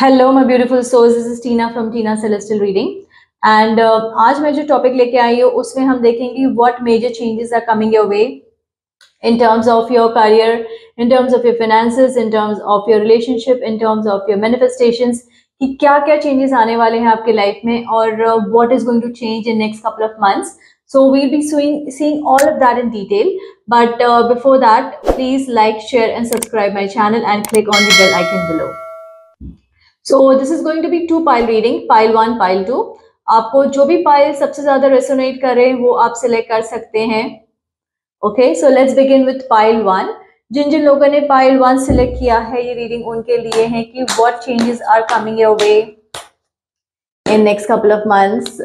Hello my beautiful souls, this is Tina from Tina Celestial Reading. And आज मैं जो topic लेके आई हूँ उसमें हम देखेंगे what major changes are coming your way in terms of your career, in terms of your finances, in terms of your relationship, in terms of your manifestations, कि क्या क्या चेंजेस आने वाले हैं आपके लाइफ में और what is going to change in next couple of months. So we'll be seeing all of that in detail. But before that, please like, share and subscribe my channel and click on the bell icon below. So this is going to be two pile reading, pile 1, pile 2. आपको जो भी pile सबसे ज्यादा resonate करे वो आप select कर सकते हैं. Okay, so let's begin with pile 1. जिन जिन लोगों ने पाइल 1 सिलेक्ट किया है, ये रीडिंग उनके लिए है कि what changes are coming your way in next couple of months.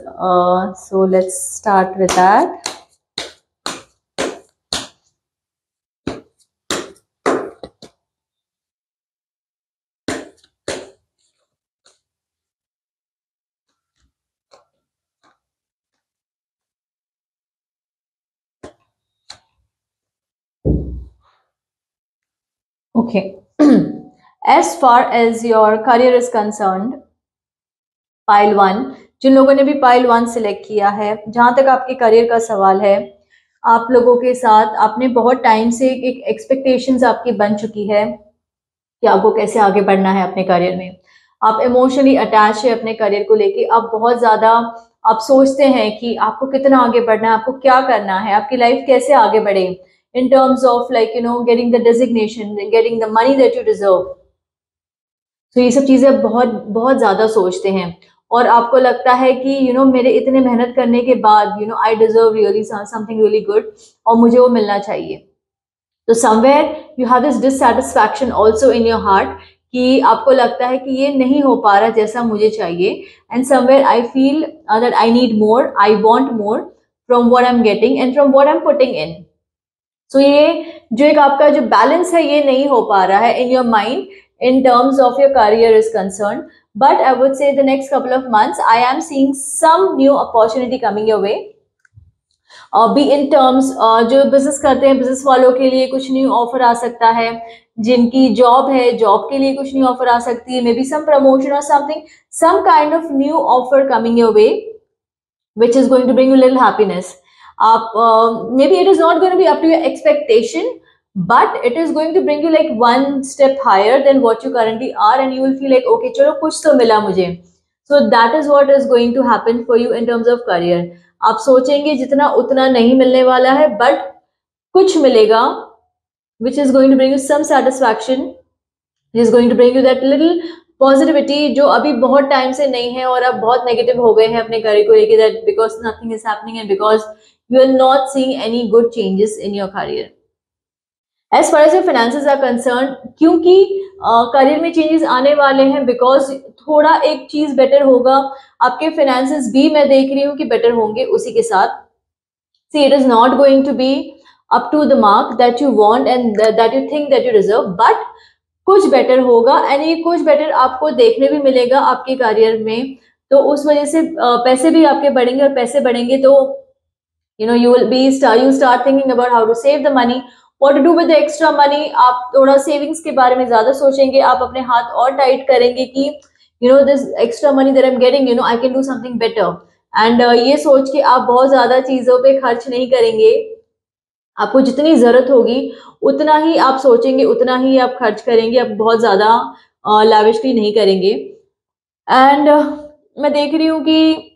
So let's start with that. Okay. As far as your career is concerned, pile 1, जिन लोगों ने भी pile 1 सिलेक्ट किया है, जहां तक आपके करियर का सवाल है, आप लोगों के साथ आपने बहुत टाइम से एक एक्सपेक्टेशंस आपकी बन चुकी है कि आपको कैसे आगे बढ़ना है अपने करियर में. आप इमोशनली अटैच है अपने करियर को लेके. आप बहुत ज्यादा आप सोचते हैं कि आपको कितना आगे बढ़ना है, आपको क्या करना है, आपकी लाइफ कैसे आगे बढ़े in terms of getting the designation, getting the money that you deserve. So ये सब चीजें बहुत बहुत ज्यादा सोचते हैं और आपको लगता है कि मेरे इतने मेहनत करने के बाद I deserve really something really good और मुझे वो मिलना चाहिए. तो somewhere you have this dissatisfaction also in your heart कि आपको लगता है कि ये नहीं हो पा रहा जैसा मुझे चाहिए. And somewhere I feel that I need more, I want more from what I'm getting and from what I'm putting in. So ये जो एक आपका जो बैलेंस है ये नहीं हो पा रहा है in your mind in terms of your career is concerned. But I would say the next couple of months I am seeing some new opportunity coming your way. Be in terms जो business करते हैं business वालों के लिए कुछ new offer आ सकता है. जिनकी जॉब है जॉब के लिए कुछ न्यू ऑफर आ सकती है. मे बी सम प्रमोशन और something, some kind of new offer coming your way which is going to bring you little happiness. आप maybe it is not going to be up to your expectation, but it is going to bring you like one step higher than what you currently are and you will feel like okay चलो कुछ तो मिला मुझे. So that is what is going to happen for you in terms of career. आप सोचेंगे जितना उतना नहीं मिलने वाला है, but कुछ मिलेगा which is going to bring you some satisfaction, which is going to bring you that little positivity जो अभी बहुत टाइम से नहीं है और अब बहुत नेगेटिव हो गए हैं अपने करियर को लेके, that because nothing is happening and because you are not seeing any good changes in your career. As far as your finances are concern, क्योंकि करियर में चेंजेस आने वाले हैं बिकॉज थोड़ा एक चीज बेटर होगा. आपके फाइनेंसेस भी मैं देख रही हूँ कि बेटर होंगे उसी के साथ. See it is not going to be up to the mark that you want and that you think that you deserve, but कुछ बेटर होगा एंड ये कुछ बेटर आपको देखने भी मिलेगा आपके करियर में. तो उस वजह से पैसे भी आपके बढ़ेंगे और पैसे बढ़ेंगे तो you start thinking about how to save the money, what to do with the extra money. आप थोड़ा सेविंग्स के बारे में ज्यादा सोचेंगे. आप अपने हाथ और टाइट करेंगे कि this extra money that I'm getting, I can do something better. And ये सोच के आप बहुत ज्यादा चीजों पे खर्च नहीं करेंगे. आपको जितनी जरूरत होगी उतना ही आप सोचेंगे, उतना ही आप खर्च करेंगे. आप बहुत ज्यादा लाविशली नहीं करेंगे. एंड मैं देख रही हूँ कि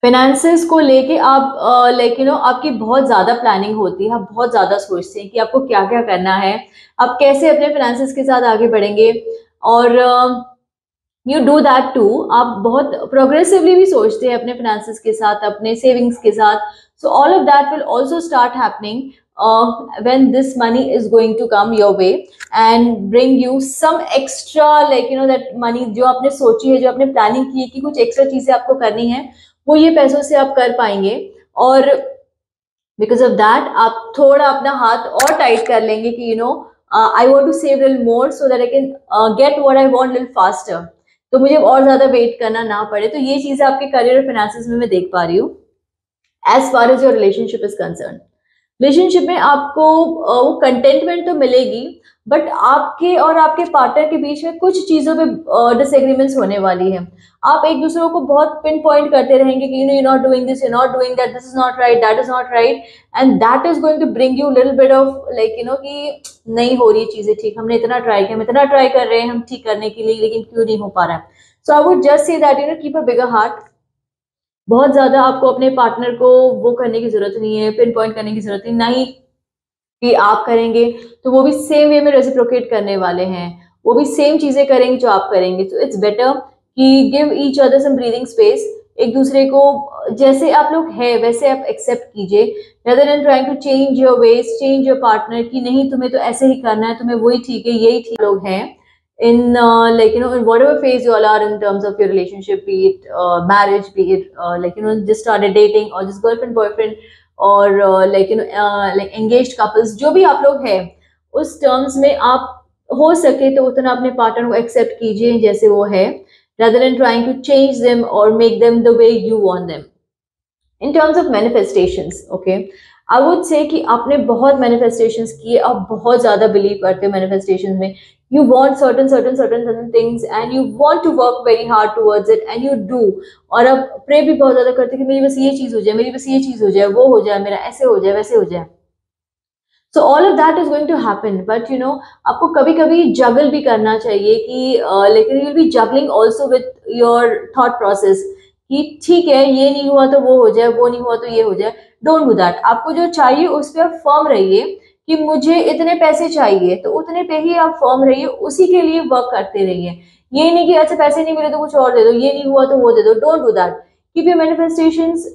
फाइनेंसेस को लेके आप आपकी बहुत ज्यादा प्लानिंग होती है. आप बहुत ज्यादा सोचते हैं कि आपको क्या क्या करना है, आप कैसे अपने फाइनेंसेस के साथ आगे बढ़ेंगे और यू डू दैट टू. आप बहुत प्रोग्रेसिवली भी सोचते हैं अपने फाइनेंसेस के साथ, अपने सेविंग्स के साथ. So all of that will also start happening when this money is going to come your way and bring you some extra that money जो आपने सोची है, जो आपने प्लानिंग की है कि कुछ एक्स्ट्रा चीजें आपको करनी है, वो ये पैसों से आप कर पाएंगे. और बिकॉज ऑफ दैट आप थोड़ा अपना हाथ और टाइट कर लेंगे कि I want to save little more so that I can get what I want little faster. तो मुझे और ज्यादा वेट करना ना पड़े. तो ये चीजें आपके करियर और फाइनेंसेस में मैं देख पा रही हूँ. As far as your relationship is concern, relationship में आपको वो कंटेंटमेंट तो मिलेगी बट आपके और आपके पार्टनर के बीच में कुछ चीजों पे डिसएग्रीमेंट्स होने वाली है। आप एक दूसरे को बहुत पिन पॉइंट करते रहेंगे कि you not doing this, you not doing that, this is not right, that is not right, and that is going to bring you little bit of like कि नहीं हो रही चीजें ठीक, हमने इतना ट्राई किया, हम इतना ट्राई कर रहे हैं हम ठीक करने के लिए, लेकिन क्यों नहीं हो पा रहा है। So I would just say that keep a bigger heart. बहुत ज्यादा आपको अपने पार्टनर को वो करने की जरूरत नहीं है, पिन पॉइंट करने की जरूरत नहीं कि आप करेंगे तो वो भी सेम वे में रेसिप्रोकेट करने वाले हैं, वो भी सेम चीजें करेंगे जो आप करेंगे। तो इट्स बेटर कि give each other some breathing space, एक दूसरे को जैसे आप लोग हैं वैसे आप एक्सेप्ट कीजिए, rather than trying to change your ways, change your partner कि नहीं तुम्हें तो ऐसे ही करना है, तुम्हें वही ठीक है, यही ठीक लोग हैं in in whatever phase you all are in terms of your relationship, be it marriage, be it just started dating or just girlfriend boyfriend और engaged couples, जो भी आप लोग हैं उस टर्म्स में आप हो सके तो उतना अपने पार्टनर को एक्सेप्ट कीजिए जैसे वो है, rather than trying to change them or make them the way you want them. In terms of manifestations, okay, I would say कि आपने बहुत manifestations किए, आप बहुत ज़्यादा believe करते हो manifestations में, you want certain things and you want to work very hard towards it and you do, और आप pray भी बहुत ज़्यादा करते हो कि मेरी बस ये चीज़ हो जाए, मेरी बस ये चीज़ हो जाए, वो हो जाए, मेरा ऐसे हो जाए, वैसे हो जाए। So all of that is going to happen, but आपको कभी कभी जगल भी करना चाहिए कि लेकिन you'll be juggling also with your thought process कि ठीक है ये नहीं हुआ तो वो हो जाए, वो नहीं हुआ तो ये हो जाए। Don't do that. आपको जो चाहिए उस पर आप फर्म रहिए कि मुझे इतने पैसे चाहिए तो उतने पे ही आप फर्म रहिए, उसी के लिए वर्क करते रहिए। ये नहीं कि अच्छा पैसे नहीं मिले तो कुछ और दे दो, ये नहीं हुआ तो वो दे दो। Don't do that. Keep your manifestations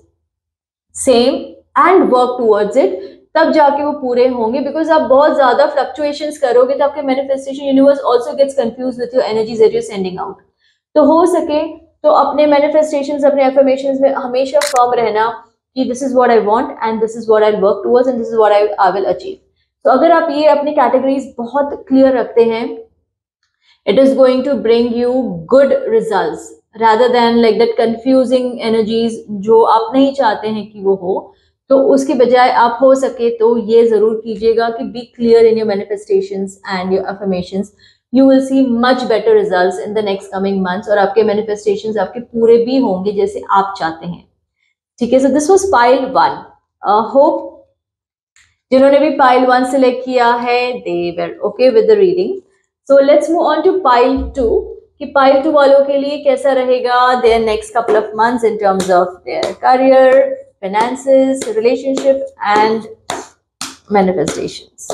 same and work towards it, तब जाके वो पूरे होंगे। बिकॉज आप बहुत ज्यादा फ्लक्चुएशंस करोगे तो आपके manifestation universe also gets confuse with your energies that you are sending out. तो हो सके तो अपने मैनिफेस्टेशंस, अपने एफर्मेशंस में हमेशा फर्म रहना कि this is what I want and this is what I work towards and this is what I will achieve. तो अगर आप ये अपनी कैटेगरीज बहुत क्लियर रखते हैं, it is going to bring you good results rather than like that confusing energies जो आप नहीं चाहते हैं कि वो हो। तो उसके बजाय आप हो सके तो ये जरूर कीजिएगा कि be clear in your manifestations and your affirmations. You will see much better results in the next coming months और आपके manifestations आपके पूरे भी होंगे जैसे आप चाहते हैं। ठीक है, so this was pile 1. Hope जिन्होंने भी pile 1 select किया है they were okay with the reading. So let's move on to pile 2 कि pile 2 वालों के लिए कैसा रहेगा their next couple of months in terms of their career, finances, relationship and manifestations.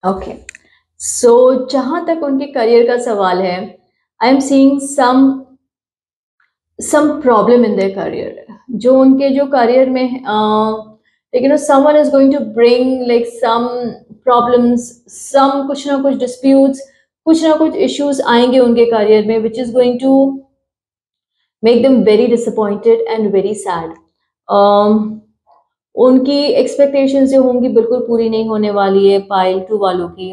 Okay, so जहां तक उनके करियर का सवाल है, I am seeing some problem in their career. जो उनके जो करियर में लेकिन someone is going to bring like some problems, some कुछ ना कुछ डिस्प्यूट्स, कुछ ना कुछ इश्यूज आएंगे उनके करियर में which is going to make them very disappointed and very sad. उनकी एक्सपेक्टेशंस जो होंगी बिल्कुल पूरी नहीं होने वाली है पाइल 2 वालों की।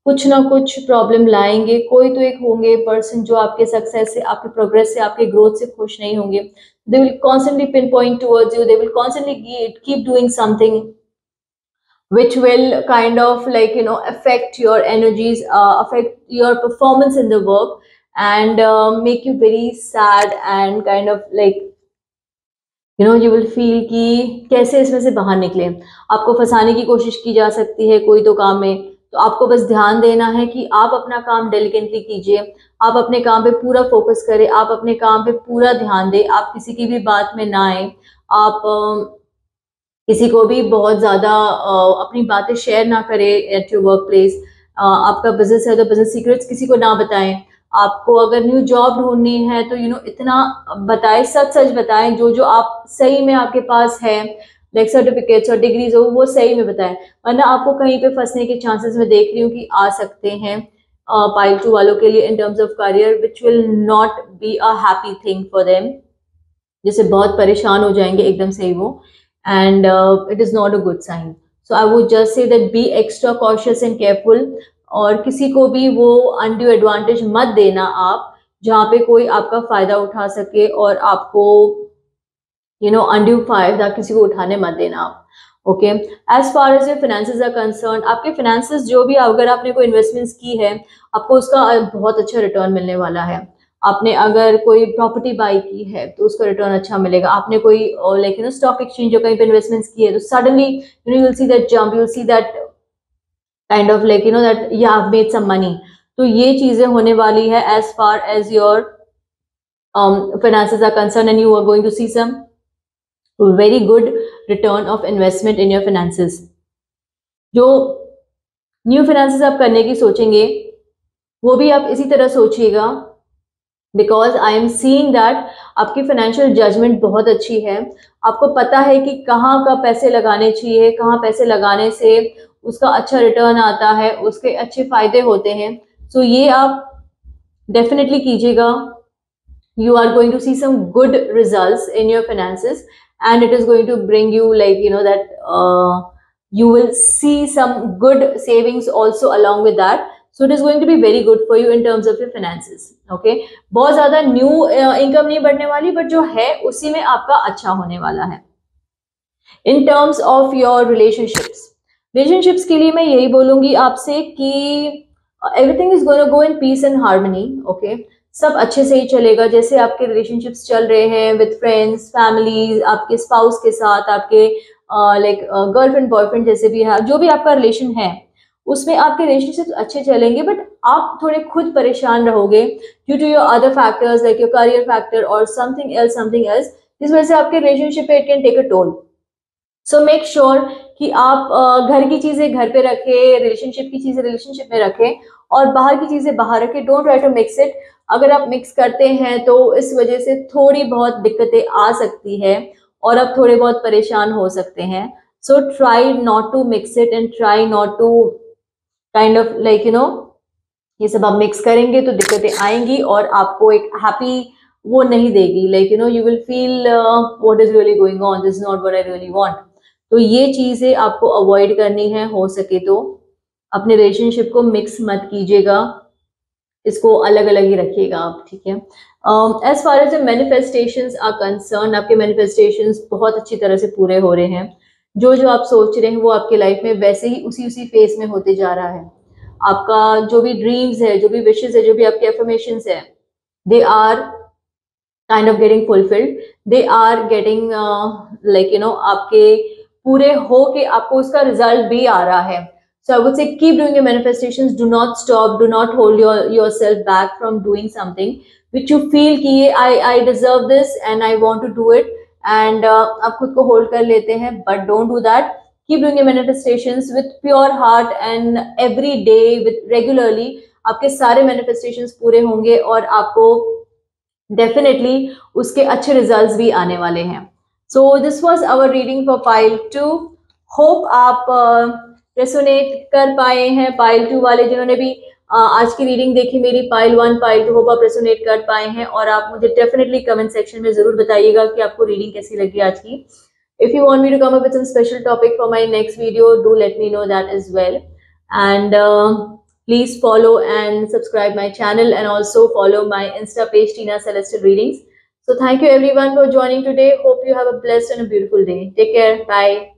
कुछ ना कुछ प्रॉब्लम लाएंगे, कोई तो एक होंगे पर्सन जो आपके सक्सेस से, आपके प्रोग्रेस से, आपके ग्रोथ से खुश नहीं होंगे। They will constantly pin point towards you, they will constantly keep doing something which will kind of affect your energies, affect your performance in the work and make you very sad and kind of like you will feel कि कैसे इसमें से बाहर निकले। आपको फंसाने की कोशिश की जा सकती है कोई तो काम में, तो आपको बस ध्यान देना है कि आप अपना काम डेलिकेटली कीजिए, आप अपने काम पे पूरा फोकस करें, आप अपने काम पे पूरा ध्यान दें, आप किसी की भी बात में ना आए, आप किसी को भी बहुत ज़्यादा अपनी बातें शेयर ना करें एट योर वर्क प्लेस। आपका बिजनेस है तो बिजनेस सीक्रेट्स किसी को ना बताएं। आपको अगर न्यू जॉब ढूंढनी है तो इतना बताएं, सच सच बताएं जो जो आप सही में आपके पास है। लाइक सर्टिफिकेट्स और डिग्रीज हो, वो सही में बताएं, वरना आपको कहीं पे फंसने के चांसेस मैं देख रही हूँ कि आ सकते हैं पाइल 2 वालों के लिए in terms of career, which will not be a happy thing for them, जिससे बहुत परेशान हो जाएंगे एकदम से ही वो, and it is not a good sign. So I would just say that be extra cautious and careful, और किसी को भी वो अनड्यू एडवांटेज मत देना आप, जहाँ पे कोई आपका फायदा उठा सके और आपको अनड्यू फायदा किसी को उठाने मत देना आप. Okay, as far as your finances are concern, आपके फाइनेंसेस जो भी, अगर आपने कोई इन्वेस्टमेंट्स की है, आपको उसका बहुत अच्छा रिटर्न मिलने वाला है. आपने अगर कोई प्रॉपर्टी बाई की है तो उसका रिटर्न अच्छा मिलेगा. आपने कोई लाइक स्टॉक एक्सचेंज जो कहीं पे इन्वेस्टमेंट्स की है, तो suddenly you will see that jump, you will see that kind of like that you have made some money. तो ये चीजें होने वाली है as far as your finances are concerned, and you are going to see some very good return of investment in your finances. जो new finances आप करने की सोचेंगे वो भी आप इसी तरह सोचिएगा, because I am seeing that आपकी फाइनेंशियल जजमेंट बहुत अच्छी है. आपको पता है कि कहाँ का पैसे लगाने चाहिए, कहाँ पैसे लगाने से उसका अच्छा रिटर्न आता है, उसके अच्छे फायदे होते हैं. सो ये आप डेफिनेटली कीजिएगा. You are going to see some good results in your finances, and it is going to bring you like that you will see some good savings also along with that. So it is going to be very good for you in terms of your finances. Okay, बहुत ज़्यादा new income नहीं बढ़ने वाली, but जो है उसी में आपका अच्छा होने वाला है. In terms of your relationships के लिए मैं यही बोलूँगी आपसे कि everything is going to go in peace and harmony. Okay, सब अच्छे से ही चलेगा. जैसे आपके रिलेशनशिप्स चल रहे हैं विद फ्रेंड्स, फैमिली, आपके स्पाउस के साथ, आपके लाइक गर्लफ्रेंड बॉयफ्रेंड जैसे भी है, जो भी आपका रिलेशन है, उसमें आपके रिलेशनशिप्स अच्छे चलेंगे, बट आप थोड़े खुद परेशान रहोगे due to your other factors like your career factor और समथिंग एल्स, जिस वजह से आपके रिलेशनशिप पे it can take a toll. So make sure कि आप घर की चीजें घर पे रखें, रिलेशनशिप की चीजें रिलेशनशिप में रखें, और बाहर की चीजें बाहर रखें. Don't try to mix it. अगर आप मिक्स करते हैं तो इस वजह से थोड़ी बहुत दिक्कतें आ सकती है और आप थोड़े बहुत परेशान हो सकते हैं. So try not to mix it and try not to kind of like ये सब आप मिक्स करेंगे तो दिक्कतें आएंगी और आपको एक हैप्पी वो नहीं देगी. Like you will feel what is really going on, this is not what I really want. तो ये चीजें आपको अवॉइड करनी है. हो सके तो अपने रिलेशनशिप को मिक्स मत कीजिएगा, इसको अलग अलग ही रखिएगा आप. ठीक है. As far as manifestations are concern, आपके मैनिफेस्टेशंस बहुत अच्छी तरह से पूरे हो रहे हैं. जो जो आप सोच रहे हैं वो आपके लाइफ में वैसे ही उसी फेज में होते जा रहा है. आपका जो भी ड्रीम्स है, जो भी विशेस है, जो भी आपके अफर्मेशंस है, they are kind of getting fulfilled. They are getting like आपके पूरे हो के आपको उसका रिजल्ट भी आ रहा है. So I would say keep doing your manifestations. Do not stop. Do not hold yourself back from doing something which you feel कि ये I deserve this and I want to do it. And आप खुद को hold कर लेते हैं, but don't do that. Keep doing your manifestations with pure heart and every day with regularly. आपके सारे manifestations पूरे होंगे और आपको definitely उसके अच्छे results भी आने वाले हैं. So this was our reading for pile 2. Hope आप रेसोनेट कर पाए हैं. पाइल 2 वाले जिन्होंने भी आज की रीडिंग देखी मेरी, पाइल 1 पाइल 2, होप आप रेसोनेट कर पाए हैं. और आप मुझे डेफिनेटली कमेंट सेक्शन में जरूर बताइएगा कि आपको रीडिंग कैसी लगी आज की. If you want me to come up with some special topic for my next video, do let me know that as well. And please follow and subscribe my channel and also follow my insta page Tina Celestial Readings. So thank you everyone for joining today. Hope you have a blessed and a beautiful day. Take care. Bye.